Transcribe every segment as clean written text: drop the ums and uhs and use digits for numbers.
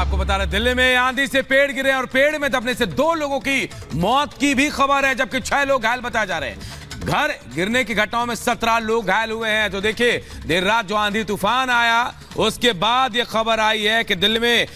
आपको बता रहे दिल्ली में आंधी से पेड़ गिरे और पेड़ में दबने से 2 लोगों की मौत की भी खबर है, जबकि 6 लोग घायल बताए जा रहे हैं। घर गिरने की घटनाओं में 17 लोग घायल हुए हैं। तो देखिए, देर रात जो आंधी तूफान आया उसके बाद यह खबर आई है कि दिल्ली में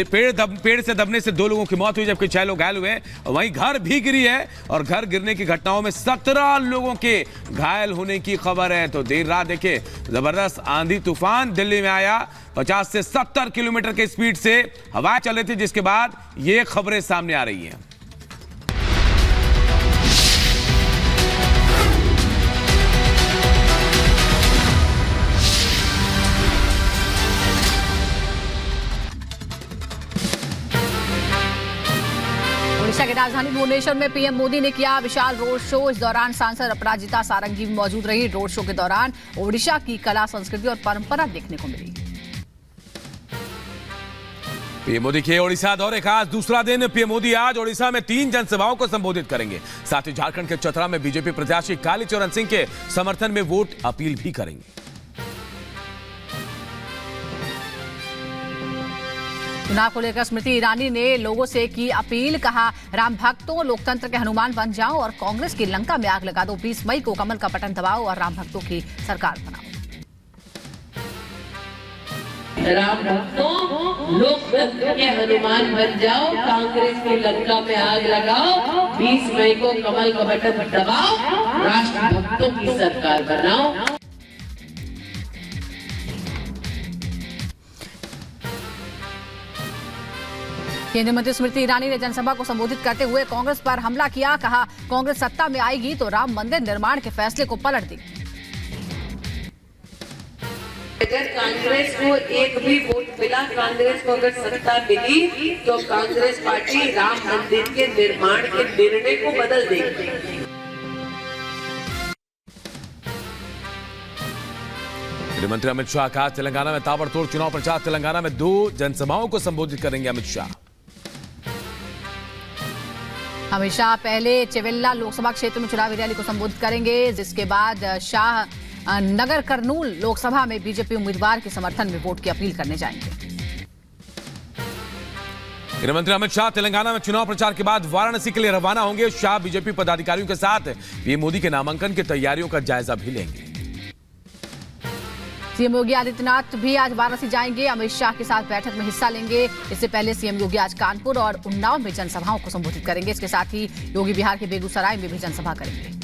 पेड़ से दबने से 2 लोगों की मौत हुई, जबकि 6 लोग घायल हुए। वहीं घर भी गिरी है और घर गिरने की घटनाओं में 17 लोगों के घायल होने की खबर है। तो देर रात देखिए, जबरदस्त आंधी तूफान दिल्ली में आया। 50 से 70 किलोमीटर की स्पीड से हवाएं चल रही थी, जिसके बाद ये खबरें सामने आ रही हैं। ओडिशा की राजधानी भुवनेश्वर में पीएम मोदी ने किया विशाल रोड शो। इस दौरान सांसद अपराजिता सारंगी भी मौजूद रही। रोड शो के दौरान ओडिशा की कला, संस्कृति और परंपरा देखने को मिली। पीएम मोदी के ओडिशा दौरे का आज दूसरा दिन। पीएम मोदी आज ओडिशा में 3 जनसभाओं को संबोधित करेंगे। साथ ही झारखंड के चतरा में बीजेपी प्रत्याशी कालीचरण सिंह के समर्थन में वोट अपील भी करेंगे। चुनाव को लेकर स्मृति ईरानी ने लोगों से की अपील। कहा, राम भक्तों, लोकतंत्र के हनुमान बन जाओ और कांग्रेस की लंका में आग लगा दो। 20 मई को कमल का बटन दबाओ और राम भक्तों की सरकार बनाओ। राम भक्तों, लोकतंत्र के हनुमान बन जाओ, कांग्रेस की लंका में आग लगाओ। 20 मई को कमल का बटन दबाओ, राष्ट्र भक्तों की सरकार बनाओ। केंद्रीय मंत्री स्मृति ईरानी ने जनसभा को संबोधित करते हुए कांग्रेस पर हमला किया। कहा, कांग्रेस सत्ता में आएगी तो राम मंदिर निर्माण के फैसले को पलट देगी। अगर कांग्रेस को एक भी वोट मिला, कांग्रेस को अगर सत्ता मिली तो कांग्रेस पार्टी राम मंदिर के निर्माण के निर्णय को बदल देगी। गृहमंत्री अमित शाह का तेलंगाना में ताबड़तोड़ चुनाव प्रचार। तेलंगाना में 2 जनसभाओं को संबोधित करेंगे अमित शाह। अमित शाह पहले चेवेल्ला लोकसभा क्षेत्र में चुनावी रैली को संबोधित करेंगे, जिसके बाद शाह नगर कर्नूल लोकसभा में बीजेपी उम्मीदवार के समर्थन में वोट की अपील करने जाएंगे। गृहमंत्री अमित शाह तेलंगाना में चुनाव प्रचार के बाद वाराणसी के लिए रवाना होंगे। शाह बीजेपी पदाधिकारियों के साथ पीएम मोदी के नामांकन की तैयारियों का जायजा भी लेंगे। सीएम योगी आदित्यनाथ भी आज वाराणसी जाएंगे। अमित शाह के साथ बैठक में हिस्सा लेंगे। इससे पहले सीएम योगी आज कानपुर और उन्नाव में जनसभाओं को संबोधित करेंगे। इसके साथ ही योगी बिहार के बेगूसराय में भी जनसभा करेंगे।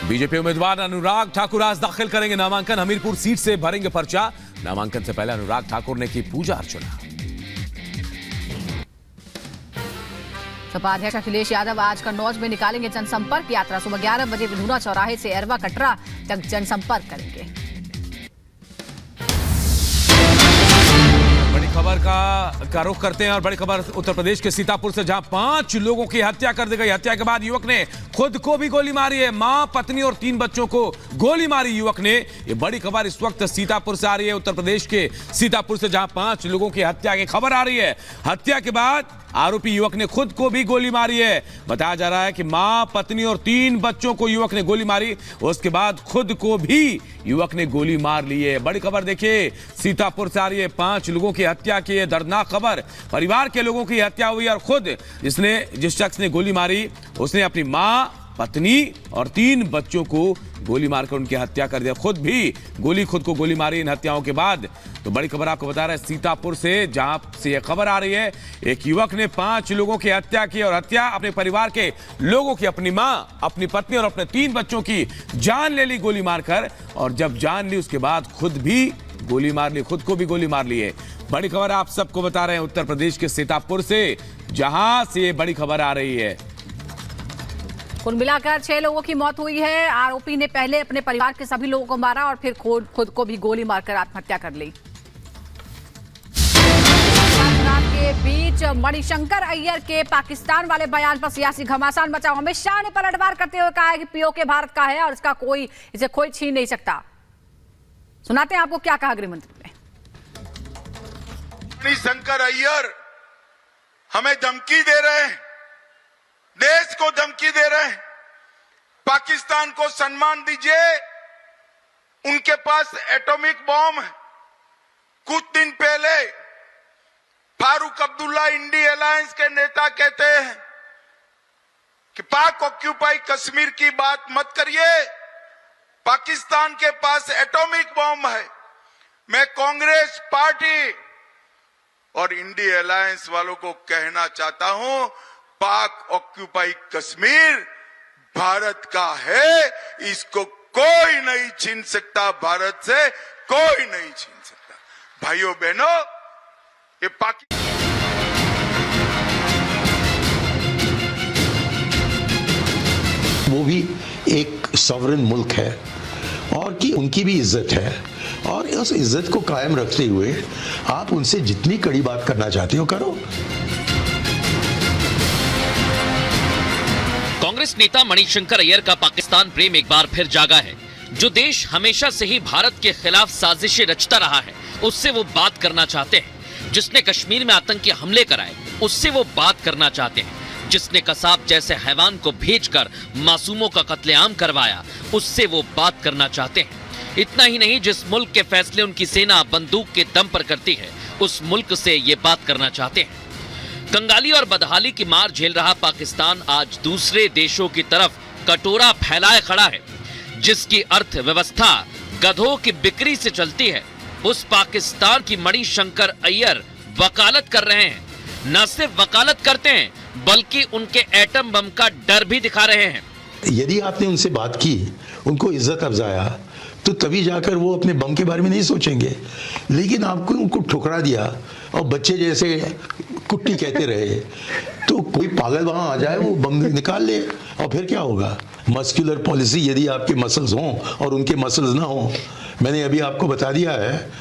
बीजेपी उम्मीदवार अनुराग ठाकुर आज दाखिल करेंगे नामांकन। हमीरपुर सीट से भरेंगे पर्चा। नामांकन से पहले अनुराग ठाकुर ने की पूजा अर्चना। सपा अध्यक्ष अखिलेश यादव आज कन्नौज में निकालेंगे जनसंपर्क यात्रा। सुबह 11 बजे विधुना चौराहे से एरवा कटरा तक जनसंपर्क करेंगे। बड़ी खबर का रुख करते हैं और बड़ी खबर उत्तर प्रदेश के सीतापुर से, जहां 5 लोगों की हत्या कर दी गई। हत्या के बाद युवक ने खुद को भी गोली मारी है। मां, पत्नी और 3 बच्चों को गोली मारी युवक ने। ये बड़ी खबर इस वक्त सीतापुर से आ रही है, उत्तर प्रदेश के सीतापुर से, जहां 5 लोगों की हत्या की खबर आ रही है। हत्या के बाद आरोपी युवक ने खुद को भी गोली मारी है। बताया जा रहा है कि मां, पत्नी और 3 बच्चों को युवक ने गोली मारी, उसके बाद खुद को भी युवक ने गोली मार ली है। बड़ी खबर देखिए सीतापुर से आ रही है। 5 लोगों की हत्या की है दर्दनाक खबर। परिवार के लोगों की हत्या हुई और खुद जिस शख्स ने गोली मारी उसने अपनी मां, पत्नी और 3 बच्चों को गोली मारकर उनकी हत्या कर दिया। खुद को गोली मारी इन हत्याओं के बाद। तो बड़ी खबर आपको बता रहे हैं सीतापुर से, जहां से यह खबर आ रही है। एक युवक ने 5 लोगों की हत्या की और हत्या अपने परिवार के लोगों की, अपनी मां, अपनी पत्नी और अपने 3 बच्चों की जान ले ली गोली मारकर। और जब जान ली उसके बाद खुद भी गोली मार ली, खुद को भी गोली मार ली है। बड़ी खबर आप सबको बता रहे हैं उत्तर प्रदेश के सीतापुर से, जहां से ये बड़ी खबर आ रही है। कुल मिलाकर 6 लोगों की मौत हुई है। आरोपी ने पहले अपने परिवार के सभी लोगों को मारा और फिर खुद को भी गोली मारकर आत्महत्या कर ली। के बीच मणिशंकर अय्यर के पाकिस्तान वाले बयान पर सियासी घमासान मचा। अमित शाह ने पलटवार करते हुए कहा है कि पीओके भारत का है और इसे कोई छीन नहीं सकता। सुनाते हैं आपको क्या कहा गृहमंत्री ने। मणिशंकर अय्यर हमें धमकी दे रहे हैं, देश को धमकी दे रहे हैं। पाकिस्तान को सम्मान दीजिए, उनके पास एटॉमिक बॉम्ब है, कुछ दिन पहले फारूक अब्दुल्ला इंडी अलायंस के नेता कहते हैं कि पाक ऑक्यूपाई कश्मीर की बात मत करिए, पाकिस्तान के पास एटॉमिक बॉम्ब है। मैं कांग्रेस पार्टी और इंडी अलायंस वालों को कहना चाहता हूं, पाक ऑक्यूपाई कश्मीर भारत का है, इसको कोई नहीं छीन सकता, भारत से कोई नहीं छीन सकता। भाइयों बहनों, ये वो भी एक सॉवरेन मुल्क है और कि उनकी भी इज्जत है, और उस इज्जत को कायम रखते हुए आप उनसे जितनी कड़ी बात करना चाहते हो करो। कांग्रेस नेता मणिशंकर अय्यर का पाकिस्तान प्रेम एक बार फिर जागा है। जो देश हमेशा से ही भारत के खिलाफ साजिशें रचता रहा है, उससे वो बात करना चाहते हैं। जिसने कश्मीर में आतंकी हमले कराए, उससे वो बात करना चाहते हैं। जिसने कसाब जैसे हैवान को भेजकर मासूमों का कत्लेआम करवाया, उससे वो बात करना चाहते हैं। इतना ही नहीं, जिस मुल्क के फैसले उनकी सेना बंदूक के दम पर करती है, उस मुल्क से ये बात करना चाहते हैं। कंगाली और बदहाली की मार झेल रहा पाकिस्तान आज दूसरे देशों की तरफ कटोरा फैलाए खड़ा है। जिसकी अर्थव्यवस्था गधों की बिक्री से चलती है, उस पाकिस्तान की मणिशंकर अय्यर वकालत कर रहे हैं। न सिर्फ वकालत करते हैं, बल्कि उनके एटम बम का डर भी दिखा रहे हैं। यदि आपने उनसे बात की, उनको इज्जत अफजाया, तो तभी जाकर वो अपने बम के बारे में नहीं सोचेंगे। लेकिन आपको उनको ठुकरा दिया और बच्चे जैसे कुट्टी कहते रहे, तो कोई पागल वहां आ जाए, वो बम निकाल ले, और फिर क्या होगा? मस्कुलर पॉलिसी, यदि आपके मसल्स हों और उनके मसल्स ना हों, मैंने अभी आपको बता दिया है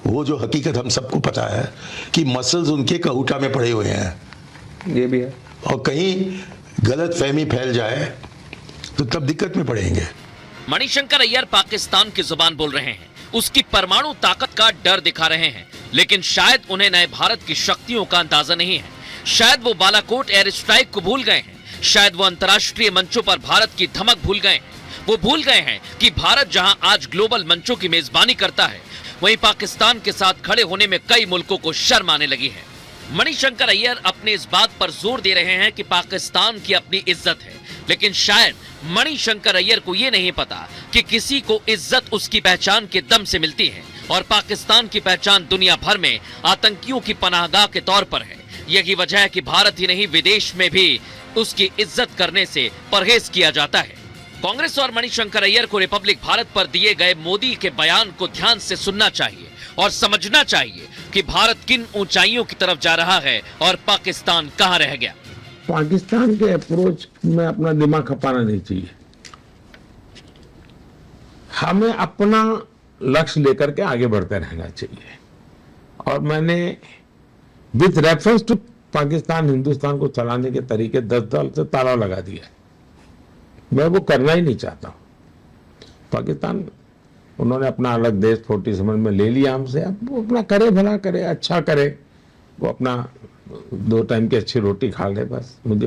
वो जो हकीकत हम सबको पता है कि मसल्स उनके कहूटा में पड़े हुए हैं। ये भी है। और कहीं गलत फहमी फैल जाए तो तब दिक्कत में पड़ेंगे। मणिशंकर अय्यर पाकिस्तान की जुबान बोल रहे हैं, उसकी परमाणु ताकत का डर दिखा रहे हैं, लेकिन शायद उन्हें नए भारत की शक्तियों का अंदाजा नहीं है। शायद वो बालाकोट एयर स्ट्राइक को भूल गए हैं। शायद वो अंतर्राष्ट्रीय मंचों पर भारत की धमक भूल गए हैं। वो भूल गए हैं कि भारत जहां आज ग्लोबल मंचों की मेजबानी करता है, वहीं पाकिस्तान के साथ खड़े होने में कई मुल्कों को शर्म आने लगी है। मणिशंकर अय्यर अपने इस बात पर जोर दे रहे हैं कि पाकिस्तान की अपनी इज्जत है, लेकिन शायद मणिशंकर अय्यर को यह नहीं पता कि किसी को इज्जत उसकी पहचान के दम से मिलती है, और पाकिस्तान की पहचान दुनिया भर में आतंकियों की पनाहगाह के तौर पर है। यही वजह है कि भारत ही नहीं, विदेश में भी उसकी इज्जत करने से परहेज किया जाता है। कांग्रेस और मणिशंकर अय्यर को रिपब्लिक भारत पर दिए गए मोदी के बयान को ध्यान से सुनना चाहिए और समझना चाहिए कि भारत किन ऊंचाइयों की तरफ जा रहा है और पाकिस्तान कहां रह गया। पाकिस्तान के अप्रोच में अपना दिमाग खपाना नहीं चाहिए। हमें अपना लक्ष्य लेकर के आगे बढ़ते रहना चाहिए। और मैंने with reference to Pakistan, Hindustan को चलाने के तरीके 10 साल से ताला लगा दिया। मैं वो करना ही नहीं चाहता हूं। पाकिस्तान, उन्होंने अपना अलग देश 47 में ले लिया हमसे, अब वो अपना करे, भला करे, अच्छा करे, वो अपना 2 टाइम की अच्छी रोटी खा ले, बस मुझे